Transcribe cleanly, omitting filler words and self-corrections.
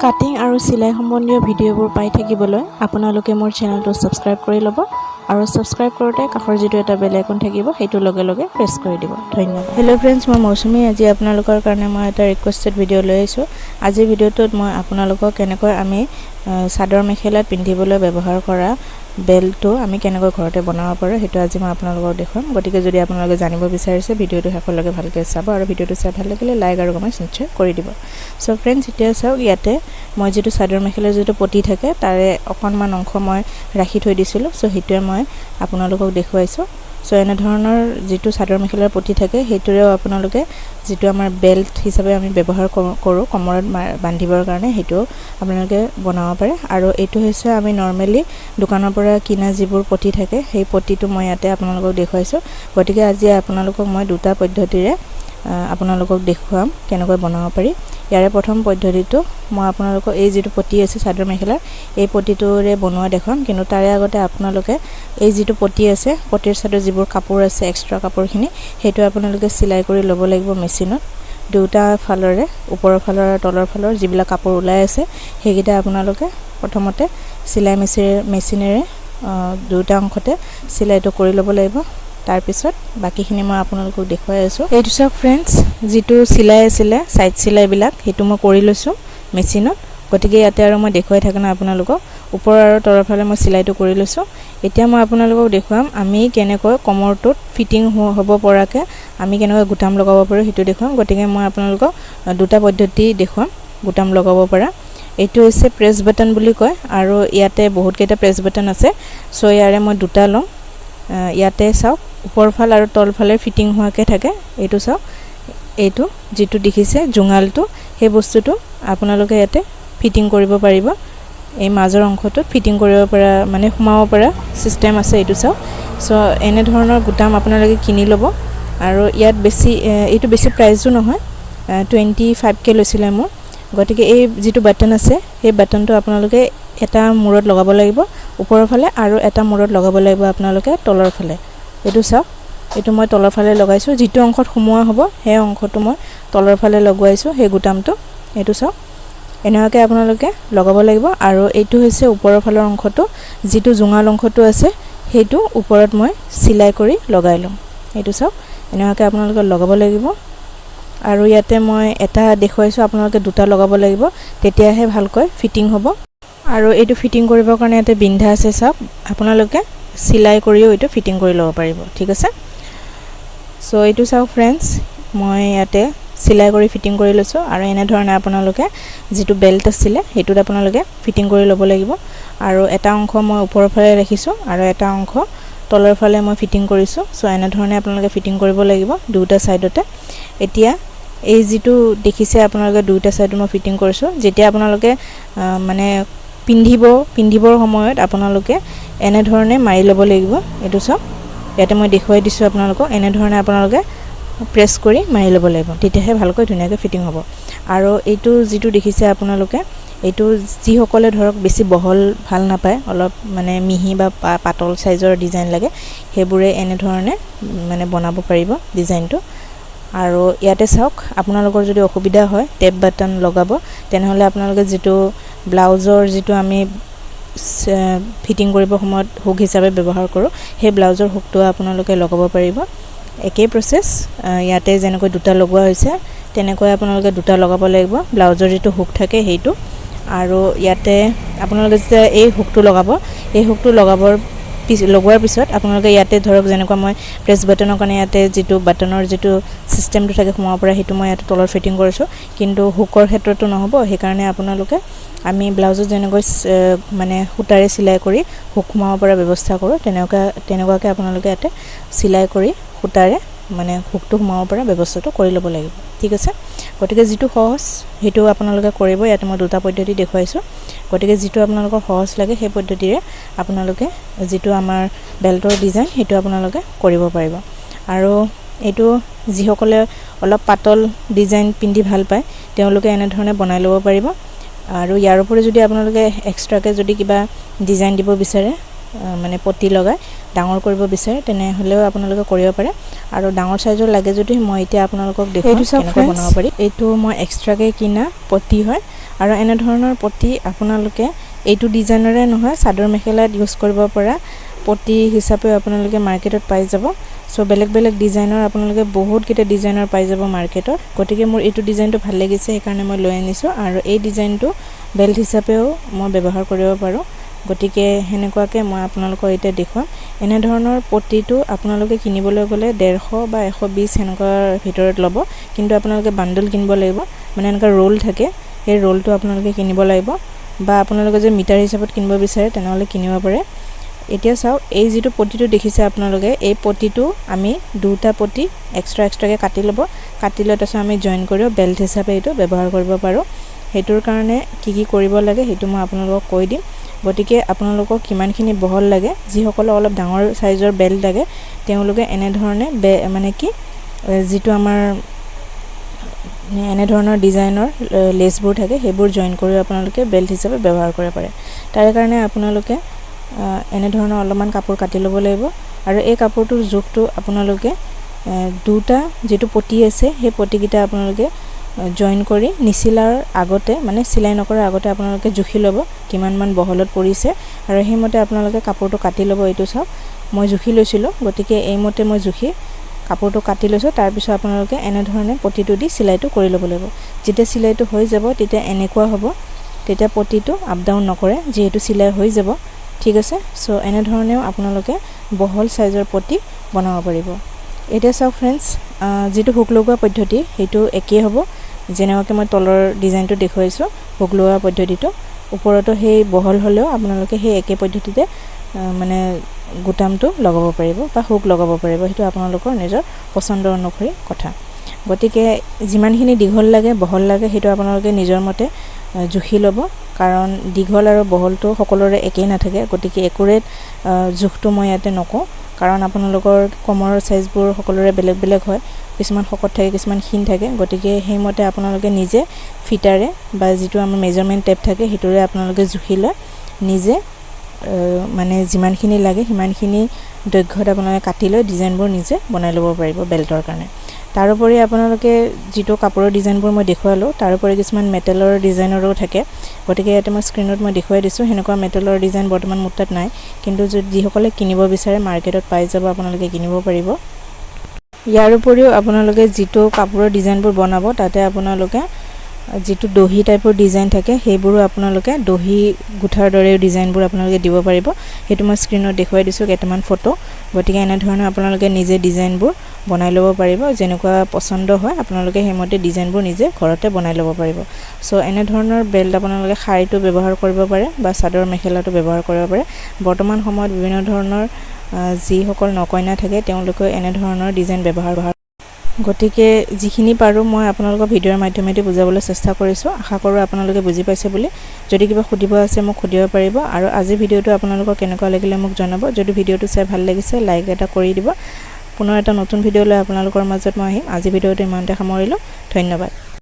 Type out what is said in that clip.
cutting আৰু সিলাই সম্বন্ধীয় ভিডিঅ'বোৰ পাই থাকিবলৈ আপোনালোকে মোৰ চেনেলটো সাবস্ক্ৰাইব কৰি ল'ব আৰু সাবস্ক্ৰাইব কৰোঁতে কাষৰ যিটো এটা বেল আইকন থাকিব সেইটো লগে লগে প্ৰেছ কৰি দিব ধন্যবাদ হেল্ল' ফ্ৰেণ্ডছ মই মৌচুমী আজি আপোনালোকৰ কাৰণে মই এটা ৰিকুৱেষ্টেড ভিডিঅ' লৈ আহিছোঁ আজিৰ ভিডিঅ'টোত মই আপোনালোকক কেনেকৈ আমি চাদৰ মেখেলাত পিন্ধিবলৈ ব্যৱহাৰ কৰা বেল্টটো আমি কেনেকৈ ঘৰতে বনাব পাৰোঁ হেতু আজি মই আপোনালোকক দেখুৱাম গতিকে যদি আপোনালোকে জানিব বিচাৰিছে ভিডিঅ'টো শেষলৈকে ভালকৈ চাব আৰু ভিডিঅ'টো চাই ভাল লাগিলে লাইক আৰু কমেণ্ট নিশ্চয় কৰি দিব সো ফ্ৰেণ্ডছ এতিয়া চাওক ইয়াতে মই যেটো চাদৰ মেখেলাৰ যেটো পটি থাকে তাৰে অকনমান অংশ মই ৰাখি থৈ দিছিলো সো হেতুৱে মই আপোনালোকক দেখুৱাইছো সো এনে ধৰণৰ যেটো চাদৰ মেখেলাৰ পটি থাকে হেতুৰেও আপোনালোকে যেটো আমাৰ বেল্ট হিচাপে আমি ব্যৱহাৰ কৰো কমৰত বান্ধিবৰ কাৰণে হেতু আপোনালোকে বনাব পাৰে আৰু এটো হৈছে আমি নৰমালি দোকানৰ পৰা কিনা যিবোৰ পটি থাকে সেই পটিটো মই ইয়াতে আপোনালোকক দেখুৱাইছো গতিকে আজি আপোনালোকক মই দুটা পদ্ধতিৰে আপোনালোকক দেখুৱাম কেনেকৈ বনাব পাৰি ইয়াৰে প্ৰথম পদ্ধতিটো মই আপোনালোকক এই যেটো পটি আছে চাদৰ মেখেলাৰ এই পটিটোৰে বনোৱা দেখাম কিন্তু তাৰে আগতে আপোনালোকে এই যেটো পটি আছে পটিৰ সাথে যিবোৰ কাপোৰ আছে এক্সট্ৰা কাপোৰখিনি হেতু আপোনালোকে সিলাই কৰি ল'ব লাগিব মেচিনত দুটা ফালৰে ওপৰৰ ফালৰ আৰু তলৰ ফালৰ যিবিলাক কাপোৰ ওলাই আছে হেগিটা আপোনালোকে প্ৰথমতে সিলাই মেচিনেৰে দুটা অংশতে সিলাইটো কৰি ল'ব লাগিব তাৰ পিছত বাকিখিনি মই আপোনালোকক দেখুৱাই আছো এইটো সব ফ্ৰেণ্ডছ যেটো সিলাই আছিল সাইড সিলাই বিলাক হেতু মই কৰি লৈছো মেচিনত গতিকে ইয়াতে আৰু মই দেখুৱাই থাকা না আপোনালোকক ওপৰ আৰু তলৰ ফালে মই সিলাইটো কৰি লৈছো এতিয়া মই আপোনালোকক দেখুৱাম আমি কেনেকৈ কমৰটোত ফিটিং হ'ব পৰাকে আমি কেনেকৈ গুটাম লগাব পাৰো হেতু দেখুৱাম গতিকে মই আপোনালোকক দুটা পদ্ধতি দেখুৱাম গুটাম লগাব পৰা এটো হৈছে প্ৰেছ বাটন বুলি কয় আৰু ইয়াতে বহুত কেইটা প্ৰেছ বাটন আছে সো ইয়াৰে মই দুটা লম ইয়াতে চাওক ওপৰ ফাল আৰু তল ফালে ফিটিং হোৱাকে থাকে এটো চাওক এটো যেটো দেখিছে জুঙালটো সেই বস্তুটো আপোনালোকে ইয়াতে ফিটিং কৰিব পাৰিব এই মাজৰ অংশটোত ফিটিং কৰিব পৰা মানে সোমাব পৰা সিস্টেম আছে এটো চাওক সো এনে ধৰণৰ গুটাম আপোনালোকে কিনি ল'ব আৰু ইয়াত বেছি এটো বেছি প্ৰাইসও নহয় 25 কে লৈছিলে মোৰ গতিকে এই যেটো বাটন আছে সেই বাটনটো আপোনালোকে এটা মূৰত লগাব লাগিব ওপৰৰ ফালে আৰু এটা মূৰত লগাব লাগিব আপোনালোকে তলৰ ফালে এটো চাওক এটো মই তলৰ ফালে লগাইছো যেটো অংশত সোমোৱা হ'ব সেই অংশটো মই তলৰ ফালে লগাইছো সেই গুটামটো এটো চাওক এনেকৈ আপোনালোকে লগাব লাগিব আৰু এটো হৈছে ওপৰৰ ফালৰ অংশটো যেটো জুঙাল অংশটো আছে হেতু ওপৰত মই সিলাই কৰি লগাই লম এটো চাওক এনেকৈ আপোনালোকে লগাব লাগিব আৰু ইয়াতে মই এটা দেখুৱাইছো আপোনালোকে দুটা লগাব লাগিব তেতিয়াহে ভালকৈ ফিটিং হ'ব আৰু এটো ফিটিং কৰিবৰ কাৰণে এটা বিন্ধা আছে চাওক আপোনালোকে সিলাই কৰিও এটো ফিটিং কৰি ল'ব পাৰিব ঠিক আছে সো এটো চাওক ফ্ৰেণ্ডছ মই ইয়াতে সিলাই কৰি ফিটিং কৰি লৈছো আৰু এনে ধৰণে আপোনালোকে যেটো বেল্ট আছিল হেতুত আপোনালোকে ফিটিং কৰি ল'ব লাগিব আৰু এটা অংশ মই ওপৰৰ ফালে ৰাখিছো আৰু এটা অংশ তলৰ ফালে মই ফিটিং কৰিছো সো এনে ধৰণে আপোনালোকে ফিটিং কৰিব লাগিব দুটা সাইডতে এতিয়া এই যেটো দেখিছে আপোনালোকে দুটা সাইডত মই ফিটিং কৰিছো যেতিয়া আপোনালোকে মানে পিন্ধিবৰ সময়ত আপোনালোকে এনে ধৰণে মাৰি ল'ব লাগিব এটো সব ইয়াতে মই দেখুৱাই দিছো আপোনালোকক এনে ধৰণে আপোনালোকে প্ৰেছ কৰি মাৰি ল'ব লাগিব তেতিয়াহে ভালকৈ ধুনীয়াকৈ ফিটিং হ'ব আৰু এইটো যেটো দেখিছে আপোনালোকে এইটো যি সকলে ধৰক বেছি বহল ভাল নাপায় অলপ মানে মিহি বা পাতল সাইজৰ ডিজাইন লাগে হেবুৰে এনে ধৰণে মানে বনাব পাৰিব ডিজাইনটো আৰু ইয়াতে চাওক আপোনালোকৰ যদি অসুবিধা হয় টেপ বাটন লগাব তেনেহলে আপোনালোকে যেটো ব্লাউজৰ যেটো আমি ফিটিং কৰিব সময়ত হুক হিচাপে ব্যৱহাৰ কৰো সেই ব্লাউজৰ হুকটো আপোনালোকে লগাব পাৰিব একেই প্ৰসেস ইয়াতে যেনেকৈ দুটা লগোৱা হৈছে তেনেকৈ আপোনালোকে দুটা লগাব লাগিব ব্লাউজৰ যেটো হুক থাকে হেতু আৰু ইয়াতে আপোনালোকে যে এই হুকটো লগাব এই হুকটো লগোৱাৰ পিছত আপোনালোকে ইয়াতে ধৰক যেনেকৈ মই প্ৰেছ বাটনৰ কাৰণে ইয়াতে যেটো বাটনৰ যেটো সিস্টেমটো থাকে সোমাব পৰা হেতু মই ইয়াতে তলৰ ফিটিং কৰিছো কিন্তু হুকৰ ক্ষেত্ৰটো নহব সেই কাৰণে আপোনালোকে আমি ব্লাউজত যেনেকৈ মানে সুতাৰে সিলাই কৰি হুক সোমাব পৰা ব্যৱস্থা কৰো তেনেকুৱাকে আপোনালোকে ইয়াতে সিলাই কৰি সুতাৰে মানে হুকটো সোমাব পৰা ব্যৱস্থাটো কৰি ল'ব লাগিব ঠিক আছে গতিকে যেটো সহজ হেতু আপোনালোকে কৰিব ইয়াতে মই দুটা পদ্ধতি দেখুৱাইছো গতিকে যেটো আপোনালোকৰ সহজ লাগে সেই পদ্ধতিৰে আপোনালোকে যেটো আমাৰ বেল্টৰ ডিজাইন হেতু আপোনালোকে কৰিব পাৰিব আৰু এটো যি সকলে অলপ পাতল ডিজাইন পিন্ধি ভাল পায় তেওঁলোকে এনে ধৰণে বনাই ল'ব পাৰিব আৰু ইয়াৰ উপৰি যদি আপোনালোকে এক্সট্ৰাকে যদি কিবা ডিজাইন দিব বিচাৰে মানে পটি লগাই ডাঙৰ কৰিব বিচাৰে তেনে হলেও আপোনালোকে কৰিব পাৰে আৰু ডাঙৰ সাইজৰ লাগে যদি মই এতিয়া আপোনালোকক দেখুৱাম কেনেকৈ বনাব পাৰি এটো মই এক্সট্ৰাকে কিনা পটি হয় আৰু এনে ধৰণৰ পটি আপোনালোকে এইটো ডিজাইনৰে নহয় চাদৰ মেখেলাত ইউজ কৰিব পৰা পটি হিচাপে আপোনালোকে মাৰ্কেটত পাই যাব সো বেলেগ বেলেগ ডিজাইনৰ আপোনালোকে বহুত কিটা ডিজাইনৰ পাই যাব মাৰ্কেটত গতিকে মোৰ এইটো ডিজাইনটো ভাল লাগিছে সেইকাৰণে মই লৈ আনিছো আৰু এই ডিজাইনটো বেল্ট হিচাপেও মই ব্যৱহাৰ কৰিব পাৰো গতিকে হেনেকুৱাকে মই আপোনালোকক এটা দেখুৱাম এনে ধৰণৰ পটিটো আপোনালোকে কিনিবলৈ গলে 150 বা 120 হেনকৰ ভিতৰত লব কিন্তু আপোনালোকে বান্ডল কিনিব লাগিব মানে এনেকা ৰোল থাকে এই ৰোলটো আপোনালোকে কিনিব লাগিব বা আপোনালোকে যে মিটাৰ হিচাপত কিনিব বিচাৰে তেনেহলে কিনিব পাৰে এতিয়া চাও এই যেটো পটিটো দেখিছে আপোনালোকে এই পটিটো আমি দুটা পটি এক্সট্ৰাকে কাটি লব কাটি লৈ তাছত আমি জয়েন কৰি বেল্ট হিচাপে এটো ব্যৱহাৰ কৰিব পাৰো হেতুৰ কাৰণে কি কৰিব লাগে হেতু মই আপোনালোকক কৈ দিম গতিকে আপোনালোকক কিমানখিনি বহল লাগে যি সকল অলপ ডাঙৰ সাইজৰ বেল্ট লাগে তেওঁলোকে এনে ধৰণে মানে কি যেটো আমাৰ এনে ধৰণৰ ডিজাইনৰ লেসবোৰ থাকে হেবোৰ জয়েন কৰি আপোনালোকে বেল্ট হিচাপে ব্যৱহাৰ কৰিব পাৰে তাৰ কাৰণে আপোনালোকে এনে ধৰণৰ অলপমান কাপোৰ কাটি ল'ব লাগিব আৰু এই কাপোৰটোৰ জোখটো আপোনালোকে দুটা যেটো পটি আছে সেই পটিকিটা আপোনালোকে জয়েন কৰি নিচিলাৰ আগতে মানে সিলাই নকৰ আগতে আপোনালোকে জুখি ল'ব কিমান মান বহলত পৰিছে আৰু হেমতে আপোনালোকে কাপোৰটো কাটি ল'ব এটো সব মই জুখি লৈছিলো গতিকে এই মতে মই জুখি কাপোৰটো কাটি লৈছো তাৰ পিছত আপোনালোকে এনে ধৰণে পটিটো দি সিলাইটো কৰি ল'ব লাগিব যেতিয়া সিলাইটো হৈ যাব তেতিয়া এনেকুৱা হ'ব তেতিয়া পটিটো আপ ডাউন নকৰে যেহেতু সিলাই হৈ যাব ঠিক আছে সো এনে ধৰণেও আপোনালোকে বহল সাইজৰ পটি বনাব পাৰিব এতিয়া চাও फ्रेंड्स যেটো হুক লগোৱা পদ্ধতি হেতু একেই হ'ব যেনেকৈ মই তলৰ ডিজাইনটো দেখুৱাইছো হুক লগোৱা পদ্ধতিটো ওপৰতো সেই বহল হলেও আপোনালোকে সেই একে পদ্ধতিতে মানে গুটামটো লগাব পাৰিব বা হুক লগাব পাৰিব হেতু আপোনালোকৰ নিজৰ পছন্দ অনুসৰি কথা গতিকে যিমানখিনি দীঘল লাগে বহল লাগে হেতু আপোনালোকে নিজৰ মতে জুখি ল'ব কাৰণ দীঘল আৰু বহলটো সকলোৰে একেই নাথাকে গতিকে একুৰেট জুখটো মই ইয়াতে নকও কাৰণ আপোনালোকৰ কমৰ সাইজবোৰ সকলোৰে বেলেগ বেলেগ হয় কিছুমান শকত থাকে কিছুমান ক্ষীণ থাকে গতিকে হেমতে আপোনালোকে নিজে ফিটাৰে বা যেটো আমাৰ মেজাৰমেন্ট টেপ থাকে হেতুৰে আপোনালোকে জুখি লয় নিজে মানে যিমানখিনি লাগে হিমানখিনি দৈৰ্ঘ্যত আপোনালোকে কাটি লৈ ডিজাইনবোৰ নিজে বনাই ল'ব পাৰিব বেল্টৰ কাৰণে তাৰোপৰি আপোনালোকে যেটো কাপোৰৰ ডিজাইনবোৰ মই দেখুৱালো তাৰোপৰি কিছুমান মেটেলৰ ডিজাইনৰো থাকে গতিকে এটা মই স্ক্ৰিনত মই দেখুৱাই দিছো হেনেকুৱা মেটেলৰ ডিজাইন বৰ্তমান মুত্তাত নাই কিন্তু যদি সকলে কিনিব বিচাৰে মাৰ্কেটত পাই যাব আপোনালোকে কিনিব পাৰিব ইয়াৰ উপৰিও আপোনালোকে যেটো কাপোৰৰ ডিজাইনবোৰ বনাব তাতে আপোনালোকে যেটো দহি টাইপৰ ডিজাইন থাকে হেবোৰো আপোনালোকে দহি গুঠাৰ দৰে ডিজাইনবোৰ আপোনালোকে দিব পাৰিব হেতু মই স্ক্ৰিনত দেখুৱাই দিছো কেইটামান ফটো গতিকে এনে ধৰণৰ আপোনালোকে নিজে ডিজাইনবোৰ বনাই ল'ব পাৰিব যেনেকুৱা পছন্দ হয় আপোনালোকে হেমতে ডিজাইনবোৰ নিজে ঘৰতে বনাই ল'ব পাৰিব সো এনে ধৰণৰ বেল্ট আপোনালোকে শাৰীটো ব্যৱহাৰ কৰিব পাৰে বা চাদৰ মেখেলাটো ব্যৱহাৰ কৰিব পাৰে বৰ্তমান সময়ত বিভিন্ন ধৰণৰ যি সকল নকইনা থাকে তেওঁলোকে এনে ধৰণৰ ডিজাইন ব্যৱহাৰ গতিকে যিখিনি পাৰো মই আপোনালোকৰ ভিডিওৰ মাধ্যমেদি বুজাবলৈ চেষ্টা কৰিছো আশা কৰো আপোনালোকে বুজি পাইছে বুলি যদি কিবা খুদিব আছে মোক খুদিব পাৰিব আৰু আজি ভিডিওটো আপোনালোকৰ কেনেকুৱা লাগিলে মোক জনাব যদি ভিডিওটো চাই ভাল লাগিছে লাইক এটা কৰি দিব পুনৰ এটা নতুন ভিডিও লৈ আপোনালোকৰ মাজত মই আহিম আজি ভিডিওটো ইমানতে সামৰিলো ধন্যবাদ